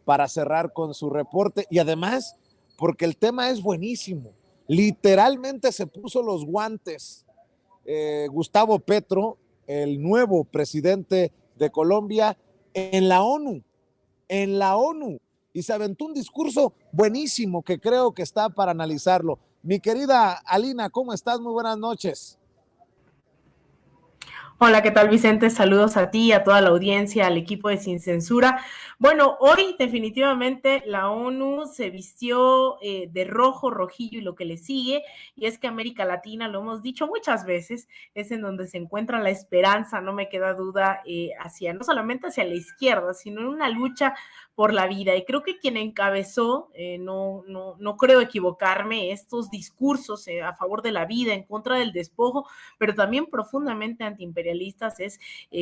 para cerrar con su reporte y además porque el tema es buenísimo. Literalmente se puso los guantes Gustavo Petro, el nuevo presidente de Colombia, en la ONU, y se aventó un discurso buenísimo que creo que está para analizarlo. Mi querida Alina, ¿cómo estás? Muy buenas noches. Hola, ¿qué tal, Vicente? Saludos a ti, a toda la audiencia, al equipo de Sin Censura. Bueno, hoy definitivamente la ONU se vistió de rojo, rojillo y lo que le sigue, y es que América Latina, lo hemos dicho muchas veces, es en donde se encuentra la esperanza, no me queda duda, no solamente hacia la izquierda, sino en una lucha por la vida. Y creo que quien encabezó, no creo equivocarme, estos discursos a favor de la vida, en contra del despojo, pero también profundamente antiimperialistas, es,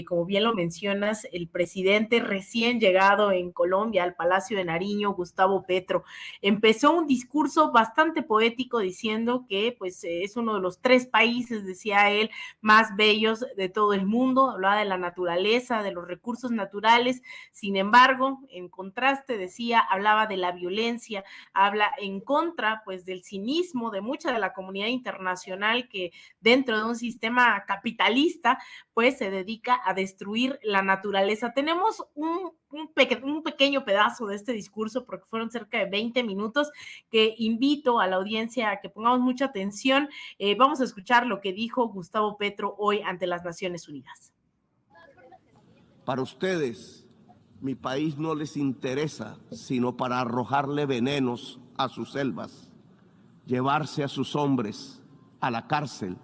como bien lo mencionas, el presidente recién llegado en Colombia al Palacio de Nariño, Gustavo Petro. Empezó un discurso bastante poético diciendo que pues es uno de los 3 países, decía él, más bellos de todo el mundo. Hablaba de la naturaleza, de los recursos naturales. Sin embargo, en contraste, decía, hablaba de la violencia, habla en contra pues del cinismo de mucha de la comunidad internacional que dentro de un sistema capitalista pues se dedica a destruir la naturaleza. Tenemos un pequeño pedazo de este discurso, porque fueron cerca de 20 minutos, que invito a la audiencia a que pongamos mucha atención. Vamos a escuchar lo que dijo Gustavo Petro hoy ante las Naciones Unidas. Para ustedes, mi país no les interesa sino para arrojarle venenos a sus selvas, llevarse a sus hombres a la cárcel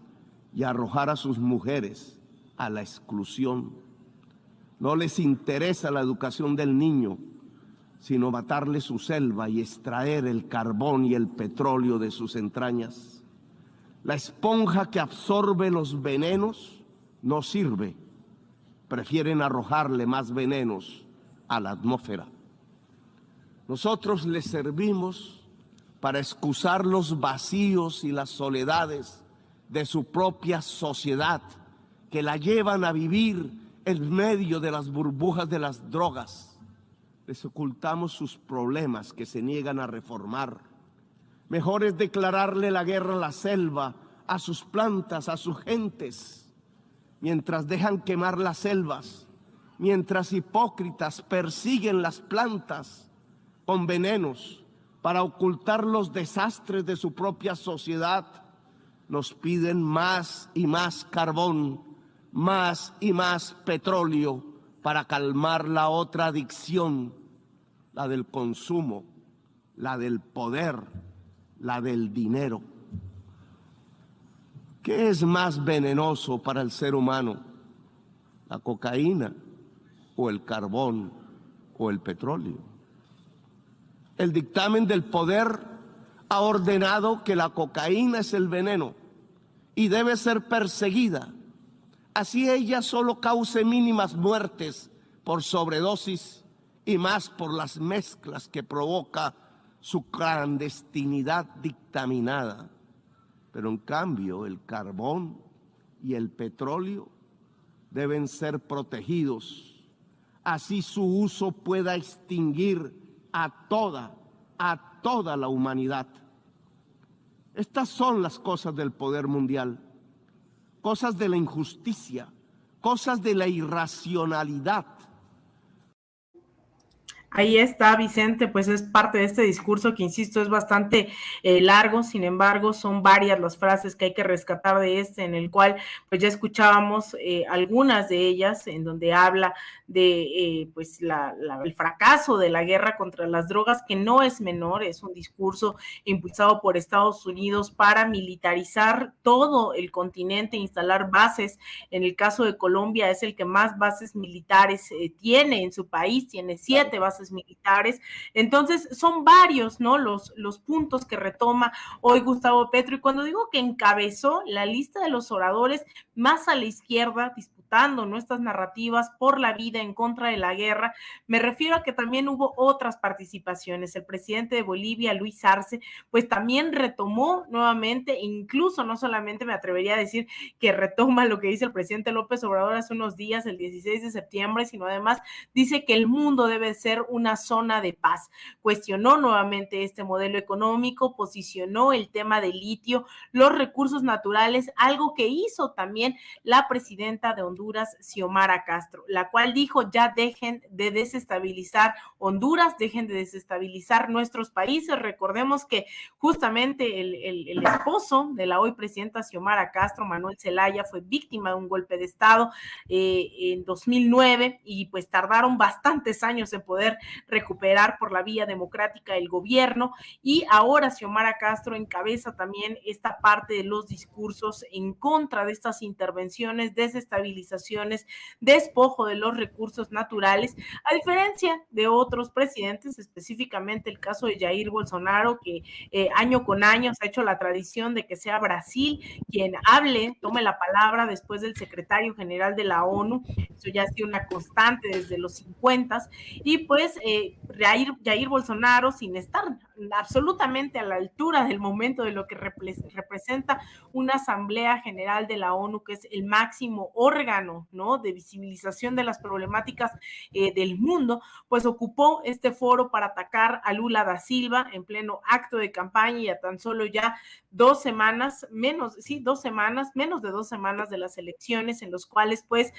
y arrojar a sus mujeres a la exclusión. No les interesa la educación del niño, sino matarle su selva y extraer el carbón y el petróleo de sus entrañas. La esponja que absorbe los venenos no sirve. Prefieren arrojarle más venenos a la atmósfera. Nosotros les servimos para excusar los vacíos y las soledades de su propia sociedad, que la llevan a vivir en medio de las burbujas de las drogas. Les ocultamos sus problemas que se niegan a reformar. Mejor es declararle la guerra a la selva, a sus plantas, a sus gentes, mientras dejan quemar las selvas, mientras hipócritas persiguen las plantas con venenos para ocultar los desastres de su propia sociedad. Nos piden más y más carbón, más y más petróleo para calmar la otra adicción, la del consumo, la del poder, la del dinero. ¿Qué es más venenoso para el ser humano? ¿La cocaína o el carbón o el petróleo? El dictamen del poder ha ordenado que la cocaína es el veneno y debe ser perseguida. Así ella solo cause mínimas muertes por sobredosis y más por las mezclas que provoca su clandestinidad dictaminada. Pero en cambio el carbón y el petróleo deben ser protegidos. Así su uso pueda extinguir a toda la humanidad. Estas son las cosas del poder mundial. Cosas de la injusticia, cosas de la irracionalidad. Ahí está, Vicente, pues es parte de este discurso que, insisto, es bastante largo. Sin embargo, son varias las frases que hay que rescatar de en el cual pues ya escuchábamos algunas de ellas, en donde habla de pues el fracaso de la guerra contra las drogas, que no es menor, es un discurso impulsado por Estados Unidos para militarizar todo el continente, instalar bases. En el caso de Colombia es el que más bases militares tiene en su país, tiene 7 bases militares. Entonces son varios, ¿no?, los puntos que retoma hoy Gustavo Petro, y cuando digo que encabezó la lista de los oradores más a la izquierda, disputando nuestras narrativas por la vida en contra de la guerra. Me refiero a que también hubo otras participaciones. El presidente de Bolivia, Luis Arce, pues también retomó nuevamente, incluso no solamente me atrevería a decir que retoma lo que dice el presidente López Obrador hace unos días, el 16 de septiembre, sino además dice que el mundo debe ser una zona de paz. Cuestionó nuevamente este modelo económico, posicionó el tema del litio, los recursos naturales, algo que hizo también la presidenta de Honduras, Xiomara Castro, la cual dijo: ya dejen de desestabilizar Honduras, dejen de desestabilizar nuestros países. Recordemos que justamente el esposo de la hoy presidenta Xiomara Castro, Manuel Zelaya, fue víctima de un golpe de Estado en 2009 y pues tardaron bastantes años en poder recuperar por la vía democrática el gobierno, y ahora Xiomara Castro encabeza también esta parte de los discursos en contra de estas intervenciones, desestabilizaciones, despojo de los recursos naturales, a diferencia de otros presidentes, específicamente el caso de Jair Bolsonaro, que año con año se ha hecho la tradición de que sea Brasil quien hable, tome la palabra después del secretario general de la ONU. Eso ya ha sido una constante desde los 50, y pues Jair Bolsonaro, sin estar absolutamente a la altura del momento de lo que representa una Asamblea General de la ONU, que es el máximo órgano, ¿no?, de visibilización de las problemáticas del mundo, pues ocupó este foro para atacar a Lula da Silva en pleno acto de campaña, y a tan solo ya 2 semanas, menos de 2 semanas de las elecciones, en los cuales pues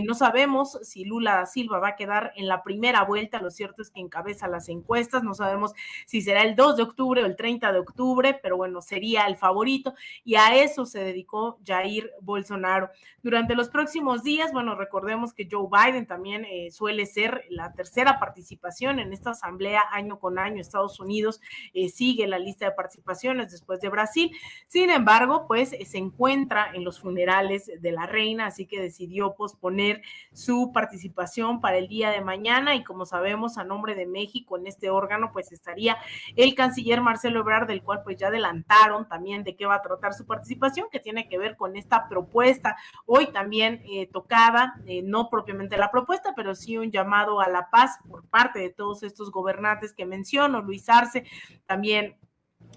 no sabemos si Lula da Silva va a quedar en la primera vuelta. Lo cierto es que encabeza las encuestas, no sabemos si será el 2 de octubre o el 30 de octubre, pero bueno, sería el favorito, y a eso se dedicó Jair Bolsonaro. Durante los próximos días, bueno, recordemos que Joe Biden también suele ser la tercera participación en esta asamblea año con año. Estados Unidos sigue la lista de participaciones después de Brasil. Sin embargo, pues se encuentra en los funerales de la reina, así que decidió posponer su participación para el día de mañana, y como sabemos, a nombre de México en este órgano pues estaría el canciller Marcelo Ebrard, del cual pues ya adelantaron también de qué va a tratar su participación, que tiene que ver con esta propuesta hoy también tocada, no propiamente la propuesta, pero sí un llamado a la paz por parte de todos estos gobernantes que menciono: Luis Arce, también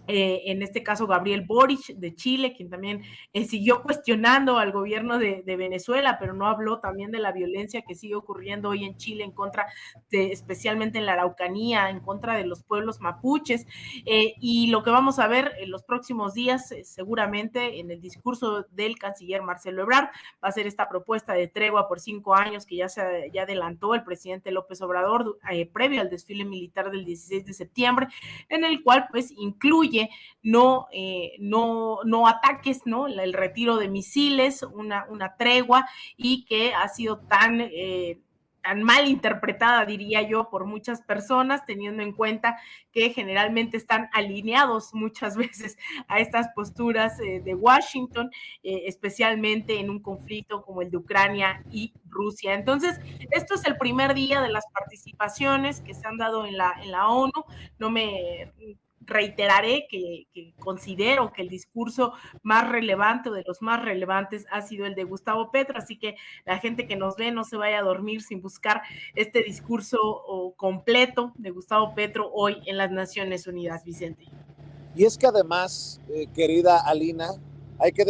en este caso Gabriel Boric de Chile, quien también siguió cuestionando al gobierno de Venezuela, pero no habló también de la violencia que sigue ocurriendo hoy en Chile en contra de, especialmente en la Araucanía, en contra de los pueblos mapuches, y lo que vamos a ver en los próximos días, seguramente en el discurso del canciller Marcelo Ebrard, va a ser esta propuesta de tregua por 5 años que ya adelantó el presidente López Obrador previo al desfile militar del 16 de septiembre, en el cual pues incluye no ataques, ¿no?, el retiro de misiles, una tregua, y que ha sido tan mal interpretada, diría yo, por muchas personas, teniendo en cuenta que generalmente están alineados muchas veces a estas posturas de Washington, especialmente en un conflicto como el de Ucrania y Rusia. Entonces, esto es el primer día de las participaciones que se han dado en la ONU. No me reiteraré que considero que el discurso más relevante, o de los más relevantes, ha sido el de Gustavo Petro, así que la gente que nos ve no se vaya a dormir sin buscar este discurso completo de Gustavo Petro hoy en las Naciones Unidas, Vicente. Y es que además, querida Alina, hay que